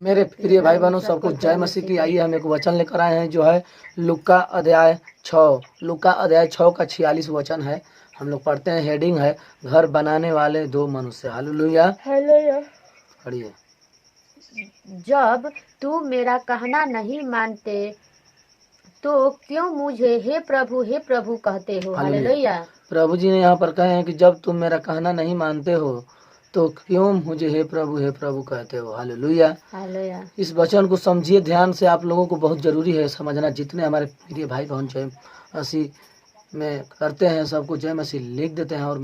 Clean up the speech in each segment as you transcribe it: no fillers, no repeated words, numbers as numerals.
मेरे प्रिय भाई बहनों सबको जय मसीह की। आइए हम एक वचन लेकर आए हैं जो है लूका अध्याय 6। लूका अध्याय 6 का 46 वचन है। हम लोग पढ़ते हैं। हेडिंग है घर बनाने वाले दो मनुष्य। हालेलुया। हालेलुया। पढ़िए। जब तू मेरा कहना नहीं मानते तो क्यों मुझे हे प्रभु कहते हो। हालेलुया। प्रभु जी ने यहाँ पर कहे हैं कि जब तुम मेरा कहना नहीं मानते हो तो क्यों मुझे हे प्रभु कहते हो। हालेलुया। हालेलुया। इस वचन को समझिए ध्यान से। आप लोगों को बहुत जरूरी है समझना। जितने हमारे प्रिय भाई बहन जय मसीह में करते हैं सबको जय मसीह लिख देते हैं और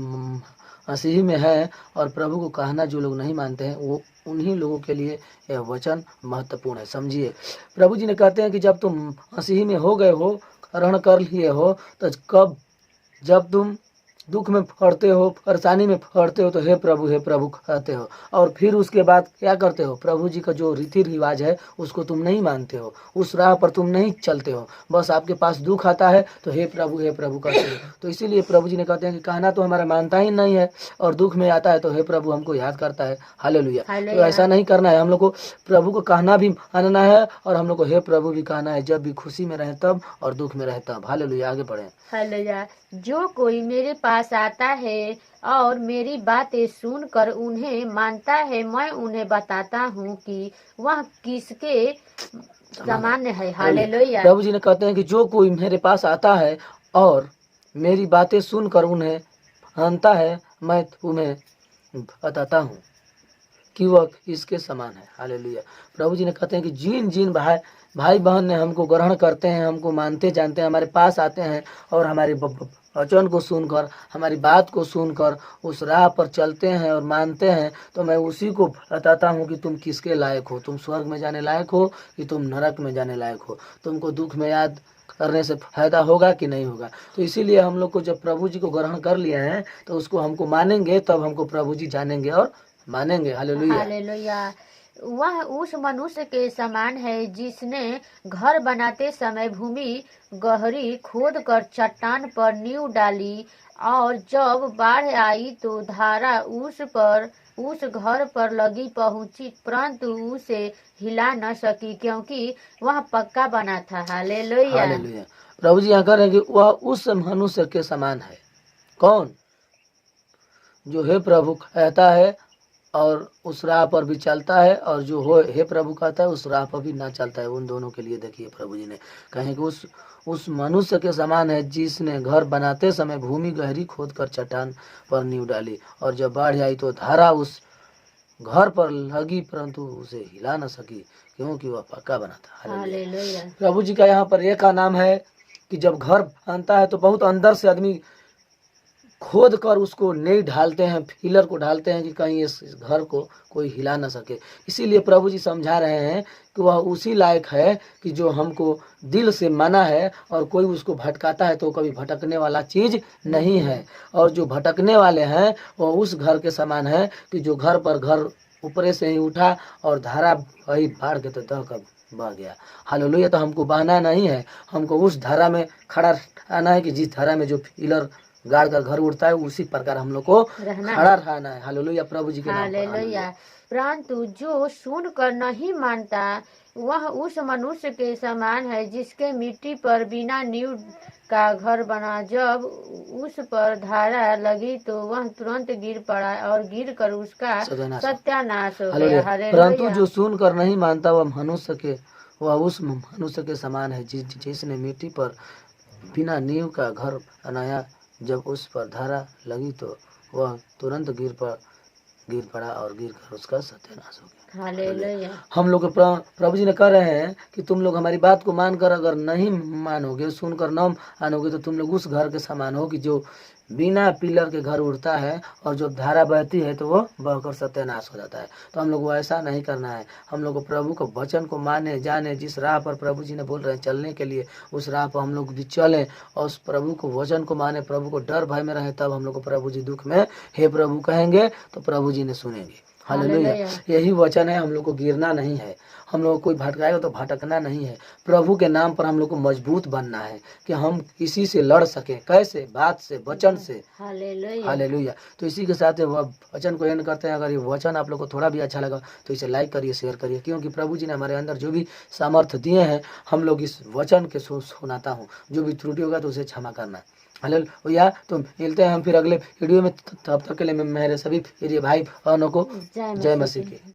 मसीही में है, और प्रभु को कहना जो लोग नहीं मानते हैं वो उन्हीं लोगों के लिए यह वचन महत्वपूर्ण है। समझिए, प्रभु जी ने कहते हैं कि जब तुम मसीही में हो गए हो, ग्रहण कर लिए हो, तो जब तुम दुख में पड़ते हो, परेशानी में पड़ते हो तो हे प्रभु कहते हो, और फिर उसके बाद क्या करते हो? प्रभु जी का जो रीति रिवाज है उसको तुम नहीं मानते हो, उस राह पर तुम नहीं चलते हो। बस आपके पास दुख आता है तो हे प्रभु कहते हो। तो इसीलिए प्रभु जी ने कहते हैं कि कहना तो हमारा मानता ही नहीं है, और दुख में आता है तो हे प्रभु हमको याद करता है। हालेलुया। तो ऐसा नहीं करना है। हम लोग को प्रभु को कहना भी मानना है, और हम लोग को हे प्रभु भी कहना है, जब भी खुशी में रहे तब और दुख में रहे तब। हालेलुया। आगे बढ़े। हालेलुया। जो कोई मेरे पास आता है और मेरी बातें सुनकर उन्हें मानता है, मैं उन्हें बताता हूँ कि वह किसके समान है। हालेलुया। प्रभु जी ने कहते हैं कि जो कोई मेरे पास आता है और मेरी बातें सुनकर उन्हें मानता है, मैं तुम्हें बताता हूँ कि वह इसके समान है। हालेलुया। प्रभु जी ने कहते हैं कि जिन जिन भाई बहन ने हमको ग्रहण करते हैं, हमको मानते जानते हैं, हमारे पास आते हैं और हमारे वचन को सुनकर, हमारी बात को सुनकर उस राह पर चलते हैं और मानते हैं, तो मैं उसी को बताता हूँ कि तुम किसके लायक हो। तुम स्वर्ग में जाने लायक हो कि तुम नरक में जाने लायक हो। तुमको दुख में याद करने से फायदा होगा कि नहीं होगा। तो इसीलिए हम लोग को जब प्रभु जी को ग्रहण कर लिया है तो उसको हमको मानेंगे, तब हमको प्रभु जी जानेंगे और मानेंगे। हालेलुया। हालेलुया। वह उस मनुष्य के समान है जिसने घर बनाते समय भूमि गहरी खोद कर चट्टान पर नींव डाली, और जब बाढ़ आई तो धारा उस घर पर लगी पहुंची, परंतु उसे हिला न सकी क्योंकि वह पक्का बना था। हालेलुया। हालेलुया। प्रभु जी यहाँ कह रहे हैं कि वह उस मनुष्य के समान है। कौन? जो हे प्रभु कहता है और उस राह पर भी चलता है, और जो हो हे प्रभु कहता है उस राह पर भी ना चलता है। उन दोनों के लिए देखिए प्रभु जी ने कहें कि उस मनुष्य के समान है जिसने घर बनाते समय भूमि गहरी खोद कर चट्टान पर नींव डाली, और जब बाढ़ आई तो धारा उस घर पर लगी, परंतु उसे हिला न सकी क्योंकि वह पक्का बना था। हालेलुया। प्रभु जी का यहाँ पर एक का नाम है कि जब घर बनता है तो बहुत अंदर से आदमी खोद कर उसको नहीं ढालते हैं, फिलर को ढालते हैं कि कहीं इस घर को कोई हिला ना सके। इसीलिए प्रभु जी समझा रहे हैं कि वह उसी लायक है कि जो हमको दिल से माना है, और कोई उसको भटकाता है तो कभी भटकने वाला चीज नहीं है। और जो भटकने वाले हैं वह उस घर के समान है कि जो घर पर घर ऊपरे से ही उठा और धारा वही बाढ़ के तो दह कर बह गया। हालेलुया। तो हमको बहना नहीं है, हमको उस धारा में खड़ा रहना है कि जिस धारा में जो फिलर गाड़ कर घर उड़ता है उसी प्रकार हम लोग को खड़ा रहना है। हालेलुया। प्रभु जी के नाम पर। हालेलुया। परंतु जो सुनकर नहीं मानता वह उस मनुष्य के समान है जिसके मिट्टी पर बिना नींव का घर बना, जब उस पर धारा लगी तो वह तुरंत गिर पड़ा और गिर कर उसका सत्यानाश हो गया। परंतु जो सुनकर नहीं मानता वह उस मनुष्य के समान है जिसने मिट्टी पर बिना नींव का घर बनाया, जब उस पर धारा लगी तो वह तुरंत गिर पड़ा और गिर कर उसका सत्यानाश हो गया। हालेलुया। हम लोग प्रभु जी ने कह रहे हैं कि तुम लोग हमारी बात को मानकर अगर नहीं मानोगे, सुनकर न मानोगे, तो तुम लोग उस घर के समान हो कि जो बिना पिलर के घर उड़ता है, और जब धारा बहती है तो वो बहकर सत्यानाश हो जाता है। तो हम लोग को ऐसा नहीं करना है। हम लोग को प्रभु को वचन को माने जाने, जिस राह पर प्रभु जी ने बोल रहे हैं चलने के लिए, उस राह पर हम लोग भी चलें और उस प्रभु को वचन को माने, प्रभु को डर भय में रहें, तब हम लोग को प्रभु जी दुख में हे प्रभु कहेंगे तो प्रभु जी ने सुनेंगे। हालेलुया। हालेलुया। यही वचन है, हम लोग को गिरना नहीं है, हम लोग को कोई भटकाएगा तो भटकना नहीं है। प्रभु के नाम पर हम लोग को मजबूत बनना है कि हम किसी से लड़ सके, कैसे? बात से, वचन से। हालेलुया। हालेलुया। तो इसी के साथ वह वचन को एंड करते हैं। अगर ये वचन आप लोग को थोड़ा भी अच्छा लगा तो इसे लाइक करिए, शेयर करिए, क्योंकि प्रभु जी ने हमारे अंदर जो भी सामर्थ्य दिए हैं, हम लोग इस वचन के सुनाता हूँ। जो भी त्रुटि होगा तो उसे क्षमा करना। हालेलुया। तो मिलते हैं हम फिर अगले वीडियो में। तब तक के लिए मेरे सभी प्रिय भाई बहनों को जय जय मसीह मसीह की। की।